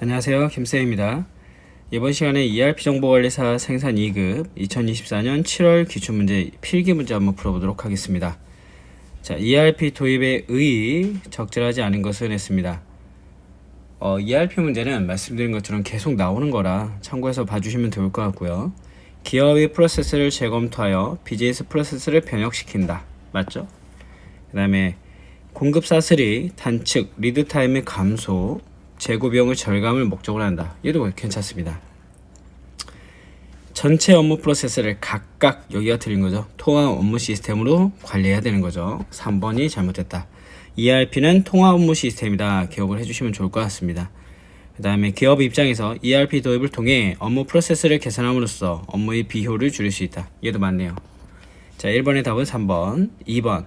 안녕하세요, 김쌤입니다. 이번 시간에 ERP정보관리사 생산 2급 2024년 7월 기출문제 필기문제 한번 풀어보도록 하겠습니다. 자, ERP 도입의 의의 적절하지 않은 것은 했습니다. ERP 문제는 말씀드린 것처럼 계속 나오는 거라 참고해서 봐주시면 좋을 것 같고요. 기업의 프로세스를 재검토하여 비즈니스 프로세스를 변혁시킨다. 맞죠? 그 다음에 공급 사슬이 단축, 리드 타임의 감소, 재고 비용의 절감을 목적으로 한다. 얘도 괜찮습니다. 전체 업무 프로세스를 각각, 여기가 틀린 거죠. 통합 업무 시스템으로 관리해야 되는 거죠. 3번이 잘못됐다. ERP는 통합 업무 시스템이다. 기억을 해주시면 좋을 것 같습니다. 그 다음에 기업 입장에서 ERP 도입을 통해 업무 프로세스를 개선함으로써 업무의 비효를 줄일 수 있다. 얘도 맞네요. 자, 1번의 답은 3번. 2번.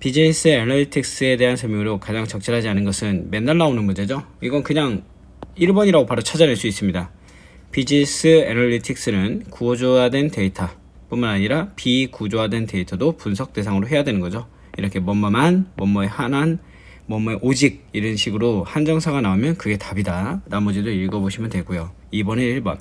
비즈니스 애널리틱스에 대한 설명으로 가장 적절하지 않은 것은 맨날 나오는 문제죠. 이건 그냥 1번이라고 바로 찾아낼 수 있습니다. 비즈니스 애널리틱스는 구조화된 데이터 뿐만 아니라 비구조화된 데이터도 분석 대상으로 해야 되는 거죠. 이렇게 뭐뭐만, 뭐뭐에 한한, 뭐뭐에 오직 이런 식으로 한정사가 나오면 그게 답이다. 나머지도 읽어보시면 되고요. 2번에 1번.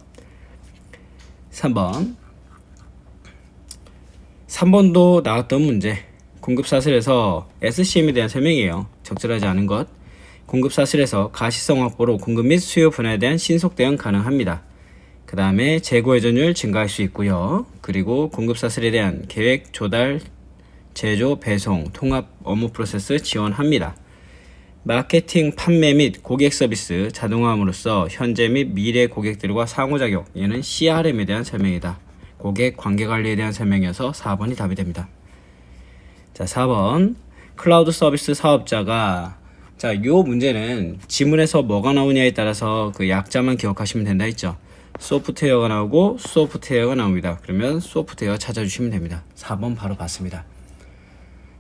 3번도 나왔던 문제. 공급사슬에서 SCM에 대한 설명이에요. 적절하지 않은 것. 공급사슬에서 가시성 확보로 공급 및 수요 분야에 대한 신속 대응 가능합니다. 그 다음에 재고 회전율 증가할 수 있고요. 그리고 공급사슬에 대한 계획, 조달, 제조, 배송, 통합 업무 프로세스 지원합니다. 마케팅, 판매 및 고객 서비스 자동화함으로써 현재 및 미래 고객들과 상호작용, 얘는 CRM에 대한 설명이다. 고객 관계관리에 대한 설명이어서 4번이 답이 됩니다. 자, 4번. 클라우드 서비스 사업자가, 자, 요 문제는 지문에서 뭐가 나오냐에 따라서 그 약자만 기억하시면 된다 했죠. 소프트웨어가 나오고 소프트웨어가 나옵니다. 그러면 소프트웨어 찾아주시면 됩니다. 4번 바로 봤습니다.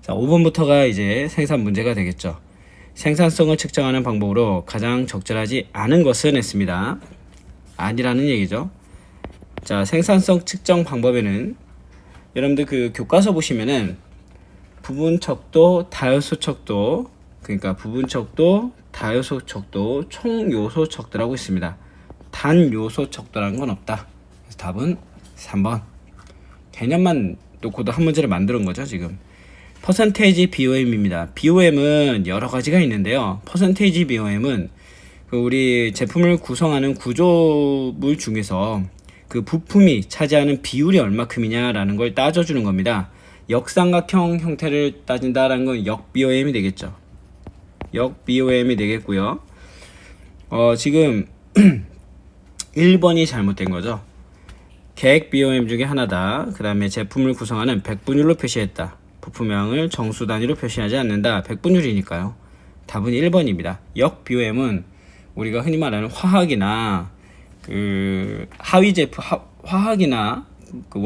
자, 5번부터가 이제 생산 문제가 되겠죠. 생산성을 측정하는 방법으로 가장 적절하지 않은 것은 했습니다. 아니라는 얘기죠. 자, 생산성 측정 방법에는 여러분들 그 교과서 보시면은 부분척도, 다요소척도, 그러니까 부분척도, 다요소척도, 총요소척도라고 있습니다. 단요소척도라는 건 없다. 그래서 답은 3번. 개념만 놓고도 한 문제를 만드는 거죠, 지금. 퍼센테이지 BOM입니다. BOM은 여러 가지가 있는데요. 퍼센테이지 BOM은 그 우리 제품을 구성하는 구조물 중에서 그 부품이 차지하는 비율이 얼마큼이냐라는 걸 따져주는 겁니다. 역삼각형 형태를 따진다라는 건 역BOM이 되겠죠. 역BOM이 되겠고요. 지금 1번이 잘못된 거죠. 계획 BOM 중에 하나다. 그 다음에 제품을 구성하는 백분율로 표시했다. 부품량을 정수 단위로 표시하지 않는다. 백분율이니까요. 답은 1번입니다. 역 BOM은 우리가 흔히 말하는 화학이나 그 하위 제품 화학이나 그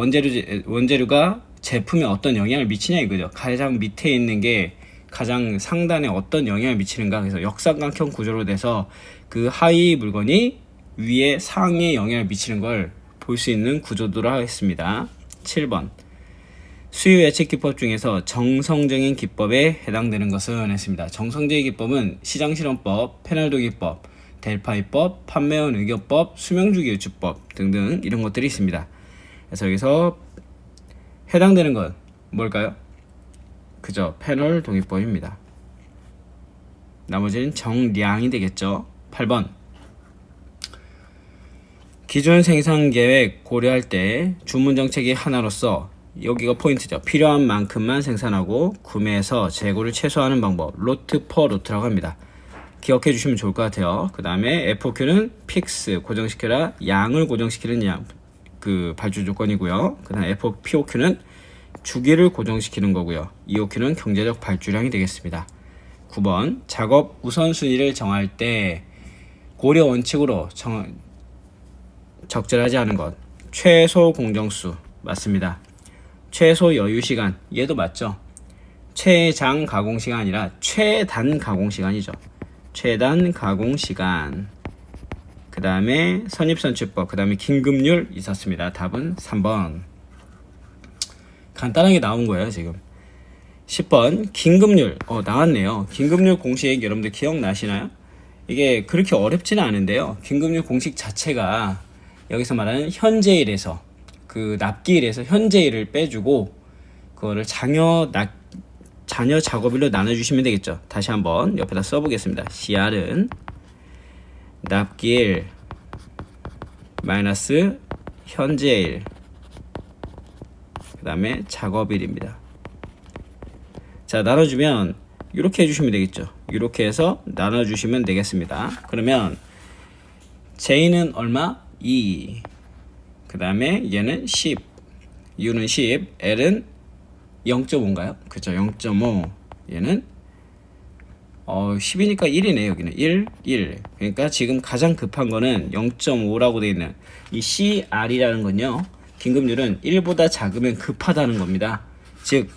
원재료가 제품에 어떤 영향을 미치냐 이거죠. 가장 밑에 있는 게 가장 상단에 어떤 영향을 미치는가. 그래서 역삼각형 구조로 돼서 그 하위 물건이 위에 상에 영향을 미치는 걸 볼 수 있는 구조도로 하겠습니다. 7번. 수요 예측 기법 중에서 정성적인 기법에 해당되는 것은 했습니다. 정성적인 기법은 시장실험법, 패널도 기법, 델파이법, 판매원 의견법, 수명주기 유추법 등등 이런 것들이 있습니다. 그래서 여기서 해당되는 건 뭘까요? 그죠? 패널 동의법입니다. 나머지는 정량이 되겠죠. 8번. 기존 생산 계획 고려할 때 주문 정책이 하나로서 여기가 포인트죠. 필요한 만큼만 생산하고 구매해서 재고를 최소화하는 방법, 로트 퍼 로트라고 합니다. 기억해 주시면 좋을 것 같아요. 그 다음에 FOQ는 픽스, 고정시켜라, 양을 고정시키는 양, 그 발주 조건이고요. 그 다음에 POQ는 주기를 고정시키는 거고요. EOQ는 경제적 발주량이 되겠습니다. 9번. 작업 우선순위를 정할 때 고려 원칙으로 적절하지 않은 것. 최소 공정수. 맞습니다. 최소 여유시간. 얘도 맞죠. 최장 가공시간 아니라 최단 가공시간이죠. 최단 가공시간. 그 다음에 선입선출법. 그 다음에 긴급률 있었습니다. 답은 3번. 간단하게 나온 거예요, 지금. 10번 긴급률 나왔네요. 긴급률 공식 여러분들 기억나시나요? 이게 그렇게 어렵지는 않은데요. 긴급률 공식 자체가 여기서 말하는 현재일에서 그 납기일에서 현재일을 빼주고 그거를 자녀 작업일로 나눠주시면 되겠죠. 다시 한번 옆에다 써보겠습니다. CR은 납기일 마이너스 현재일 그 다음에 작업일입니다. 자, 나눠주면 이렇게 해주시면 되겠죠. 이렇게 해서 나눠주시면 되겠습니다. 그러면 J는 얼마? 2. 그 다음에 얘는 10, U는 10, L은 0.5인가요? 그쵸, 0.5. 얘는 10이니까 1이네. 여기는 1. 그러니까 지금 가장 급한 거는 0.5라고 되어 있는 이 CR이라는 건요, 긴급률은 1보다 작으면 급하다는 겁니다. 즉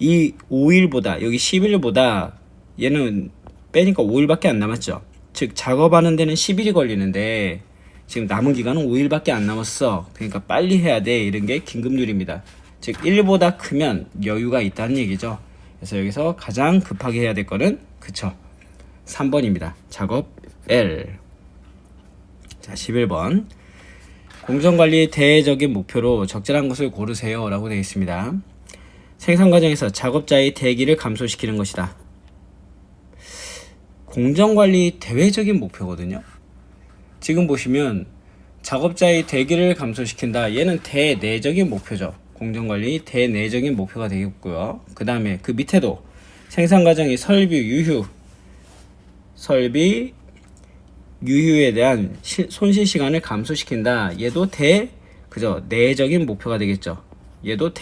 이 5일보다 여기 10일보다 얘는 빼니까 5일밖에 안 남았죠. 즉 작업하는 데는 10일이 걸리는데 지금 남은 기간은 5일밖에 안 남았어. 그러니까 빨리 해야 돼. 이런 게 긴급률입니다. 즉 1보다 크면 여유가 있다는 얘기죠. 그래서 여기서 가장 급하게 해야 될 거는 그쵸, 3번입니다. 작업 L. 자, 11번. 공정관리의 대외적인 목표로 적절한 것을 고르세요 라고 되어 있습니다. 생산 과정에서 작업자의 대기를 감소시키는 것이다. 공정관리 대외적인 목표거든요. 지금 보시면 작업자의 대기를 감소시킨다. 얘는 대내적인 목표죠. 공정관리 대내적인 목표가 되겠고요. 그 다음에 그 밑에도 생산 과정의 설비 유휴에 대한 손실 시간을 감소시킨다. 얘도 내적인 목표가 되겠죠. 얘도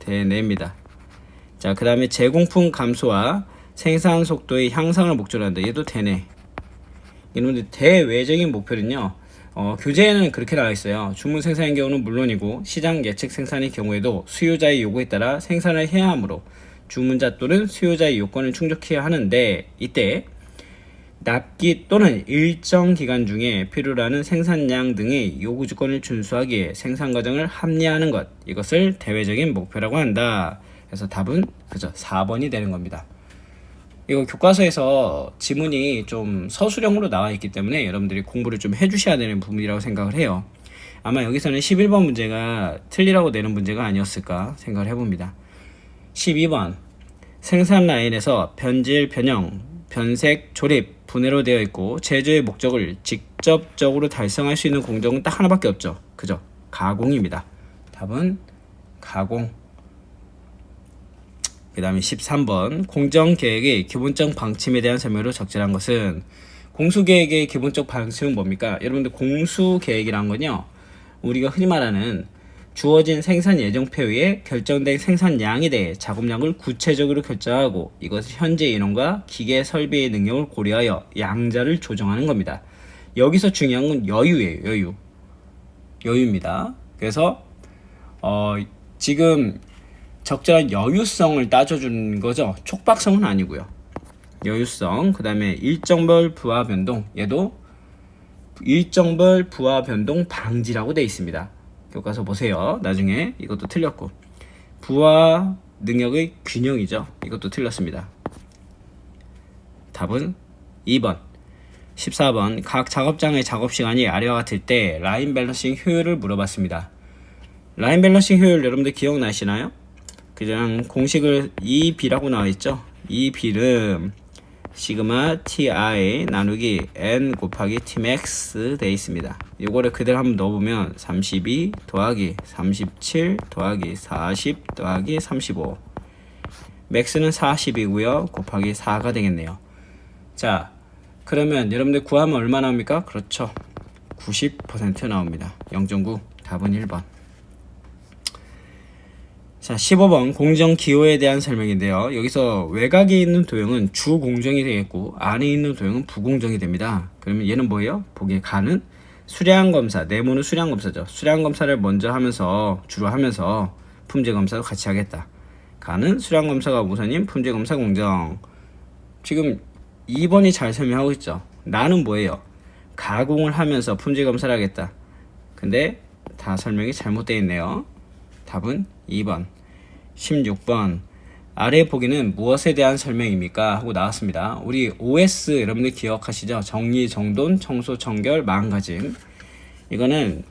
대내입니다. 자, 그 다음에 제공품 감소와 생산 속도의 향상을 목적으로 한다. 얘도 대내. 여러분들 대외적인 목표는요, 교재에는 그렇게 나와 있어요. 주문 생산의 경우는 물론이고 시장 예측 생산의 경우에도 수요자의 요구에 따라 생산을 해야 하므로 주문자 또는 수요자의 요건을 충족해야 하는데, 이때 납기 또는 일정 기간 중에 필요로 하는 생산량 등의 요구 조건을 준수하기에 생산 과정을 합리화하는 것, 이것을 대외적인 목표라고 한다. 그래서 답은 그죠, 4번이 되는 겁니다. 이거 교과서에서 지문이 좀 서술형으로 나와 있기 때문에 여러분들이 공부를 좀 해주셔야 되는 부분이라고 생각을 해요. 아마 여기서는 11번 문제가 틀리라고 내는 문제가 아니었을까 생각을 해봅니다. 12번. 생산 라인에서 변질, 변형, 변색, 조립, 분해로 되어 있고 제조의 목적을 직접적으로 달성할 수 있는 공정은 딱 하나밖에 없죠. 그죠? 가공입니다. 답은 가공. 그 다음에 13번. 공정계획의 기본적 방침에 대한 설명으로 적절한 것은, 공수계획의 기본적 방침은 뭡니까? 여러분들 공수계획이란 건요, 우리가 흔히 말하는 주어진 생산 예정표 위에 결정된 생산량에 대해 작업량을 구체적으로 결정하고 이것을 현재 인원과 기계 설비의 능력을 고려하여 양자를 조정하는 겁니다. 여기서 중요한 건 여유예요. 여유입니다. 그래서 지금 적절한 여유성을 따져주는 거죠. 촉박성은 아니고요. 여유성. 그 다음에 일정별 부하 변동. 얘도 일정별 부하 변동 방지라고 되어 있습니다. 교과서 보세요. 나중에 이것도 틀렸고, 부하 능력의 균형이죠. 이것도 틀렸습니다. 답은 2번. 14번. 각 작업장의 작업시간이 아래와 같을 때 라인 밸런싱 효율을 물어봤습니다. 라인 밸런싱 효율 여러분들 기억나시나요? 그냥 공식을 EB라고 나와있죠. EB는 시그마 TI 나누기 N 곱하기 Tmax 되어 있습니다. 이거를 그대로 한번 넣어보면 32 더하기 37 더하기 40 더하기 35, 맥스는 40이고요 곱하기 4가 되겠네요. 자, 그러면 여러분들 구하면 얼마 나옵니까? 그렇죠, 90% 나옵니다. 0.9. 답은 1번. 자, 15번. 공정기호에 대한 설명인데요. 여기서 외곽에 있는 도형은 주공정이 되겠고 안에 있는 도형은 부공정이 됩니다. 그러면 얘는 뭐예요? 보기에 가는 수량검사, 네모는 수량검사죠. 수량검사를 먼저 하면서 주로 하면서 품질검사도 같이 하겠다. 가는 수량검사가 우선인 품질검사 공정. 지금 2번이 잘 설명하고 있죠. 나는 뭐예요? 가공을 하면서 품질검사를 하겠다. 근데 다 설명이 잘못되어 있네요. 답은 2번. 16번. 아래 보기는 무엇에 대한 설명입니까? 하고 나왔습니다. 우리 OS 여러분들 기억하시죠? 정리, 정돈, 청소, 청결, 마음가짐. 이거는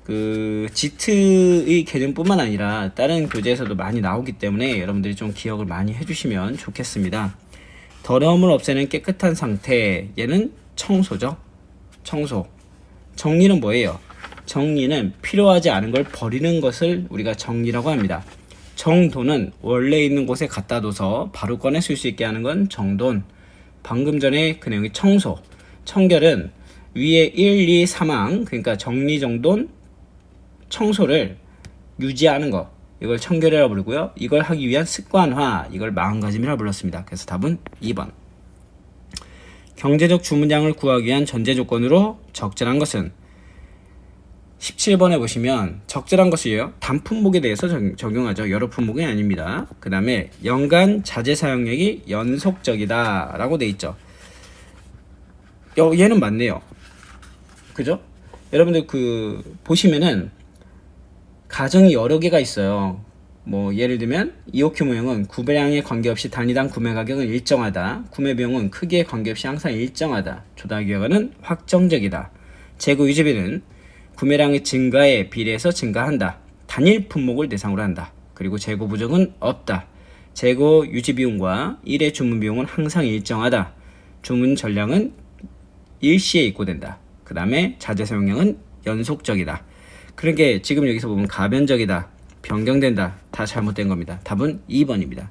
그 지트의 개념뿐만 아니라 다른 교재에서도 많이 나오기 때문에 여러분들이 좀 기억을 많이 해주시면 좋겠습니다. 더러움을 없애는 깨끗한 상태, 얘는 청소죠. 청소. 정리는 뭐예요? 정리는 필요하지 않은 걸 버리는 것을 우리가 정리라고 합니다. 정돈은 원래 있는 곳에 갖다 둬서 바로 꺼내 쓸 수 있게 하는 건 정돈. 방금 전에 그 내용이 청소. 청결은 위에 1, 2, 3항, 그러니까 정리정돈, 청소를 유지하는 거, 이걸 청결이라고 부르고요. 이걸 하기 위한 습관화, 이걸 마음가짐이라고 불렀습니다. 그래서 답은 2번. 경제적 주문량을 구하기 위한 전제 조건으로 적절한 것은 17번에 보시면 적절한 것이에요. 단품목에 대해서 적용하죠. 여러 품목이 아닙니다. 그 다음에 연간 자재 사용량이 연속적이다 라고 돼 있죠. 얘는 맞네요. 그죠? 여러분들 보시면은 가정이 여러 개가 있어요. 뭐 예를 들면 EOQ 모형은 구매량에 관계없이 단위당 구매 가격은 일정하다. 구매 비용은 크기에 관계없이 항상 일정하다. 조달 기간은 확정적이다. 재고 유지비는 구매량의 증가에 비례해서 증가한다. 단일 품목을 대상으로 한다. 그리고 재고 부족은 없다. 재고 유지 비용과 일회 주문 비용은 항상 일정하다. 주문 전량은 일시에 입고된다. 그 다음에 자재 사용량은 연속적이다. 그러니까 지금 여기서 보면 가변적이다, 변경된다, 다 잘못된 겁니다. 답은 2번입니다.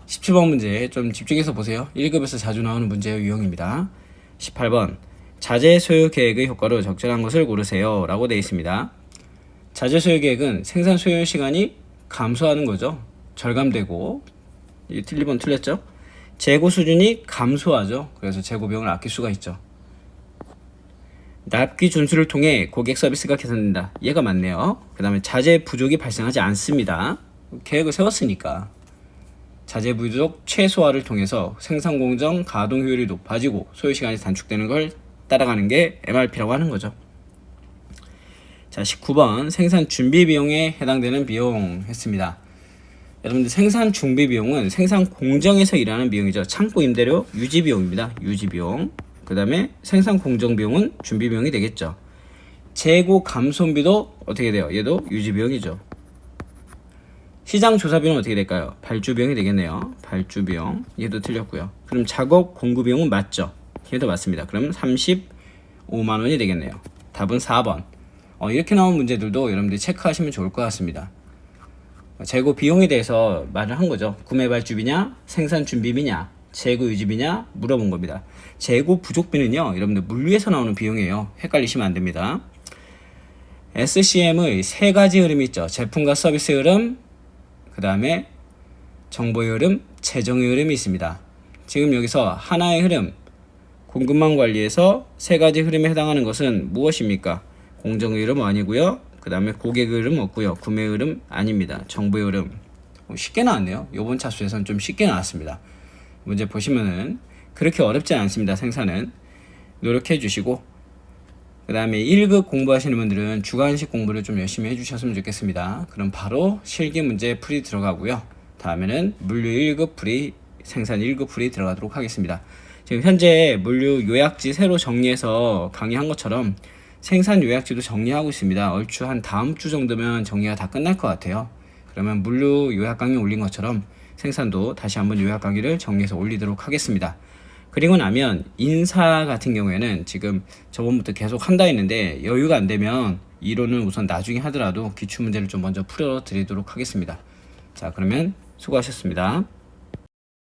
17번 문제 좀 집중해서 보세요. 1급에서 자주 나오는 문제의 유형입니다. 18번 자재 소요 계획의 효과로 적절한 것을 고르세요 라고 되어 있습니다. 자재 소요 계획은 생산 소요 시간이 감소하는 거죠. 절감되고, 1번 틀렸죠? 재고 수준이 감소하죠. 그래서 재고 비용을 아낄 수가 있죠. 납기 준수를 통해 고객 서비스가 개선된다. 얘가 맞네요. 그 다음에 자재 부족이 발생하지 않습니다. 계획을 세웠으니까. 자재 부족 최소화를 통해서 생산 공정 가동 효율이 높아지고 소요 시간이 단축되는 걸 따라가는 게 MRP라고 하는 거죠. 자, 19번 생산 준비 비용에 해당되는 비용 했습니다. 여러분들 생산 준비 비용은 생산 공정에서 일하는 비용이죠. 창고 임대료 유지 비용입니다. 유지 비용. 그 다음에 생산 공정 비용은 준비 비용이 되겠죠. 재고 감손비도 어떻게 돼요? 얘도 유지 비용이죠. 시장 조사 비용은 어떻게 될까요? 발주 비용이 되겠네요. 발주 비용. 얘도 틀렸고요. 그럼 작업 공구 비용은 맞죠? 얘도 맞습니다. 그럼 35만 원이 되겠네요. 답은 4번. 이렇게 나온 문제들도 여러분들이 체크하시면 좋을 것 같습니다. 재고 비용에 대해서 말을 한 거죠. 구매 발주비냐, 생산 준비비냐, 재고 유지비냐 물어본 겁니다. 재고 부족비는요, 여러분들 물류에서 나오는 비용이에요. 헷갈리시면 안 됩니다. SCM의 세 가지 흐름이 있죠. 제품과 서비스 흐름, 그 다음에 정보의 흐름, 재정의 흐름이 있습니다. 지금 여기서 하나의 흐름, 공급망 관리에서 세 가지 흐름에 해당하는 것은 무엇입니까? 공정의 흐름 아니고요. 그 다음에 고객의 흐름 없고요. 구매 흐름 아닙니다. 정보의 흐름. 쉽게 나왔네요. 이번 차수에서는 좀 쉽게 나왔습니다. 문제 보시면은 그렇게 어렵지 않습니다. 생산은 노력해 주시고, 그 다음에 1급 공부하시는 분들은 주관식 공부를 좀 열심히 해주셨으면 좋겠습니다. 그럼 바로 실기 문제 풀이 들어가고요. 다음에는 물류 1급 풀이, 생산 1급 풀이 들어가도록 하겠습니다. 지금 현재 물류 요약지 새로 정리해서 강의한 것처럼 생산 요약지도 정리하고 있습니다. 얼추 한 다음 주 정도면 정리가 다 끝날 것 같아요. 그러면 물류 요약 강의 올린 것처럼 생산도 다시 한번 요약 강의를 정리해서 올리도록 하겠습니다. 그리고 나면 인사 같은 경우에는 지금 저번부터 계속 한다 했는데 여유가 안 되면 이론은 우선 나중에 하더라도 기출문제를 좀 먼저 풀어드리도록 하겠습니다. 자, 그러면 수고하셨습니다.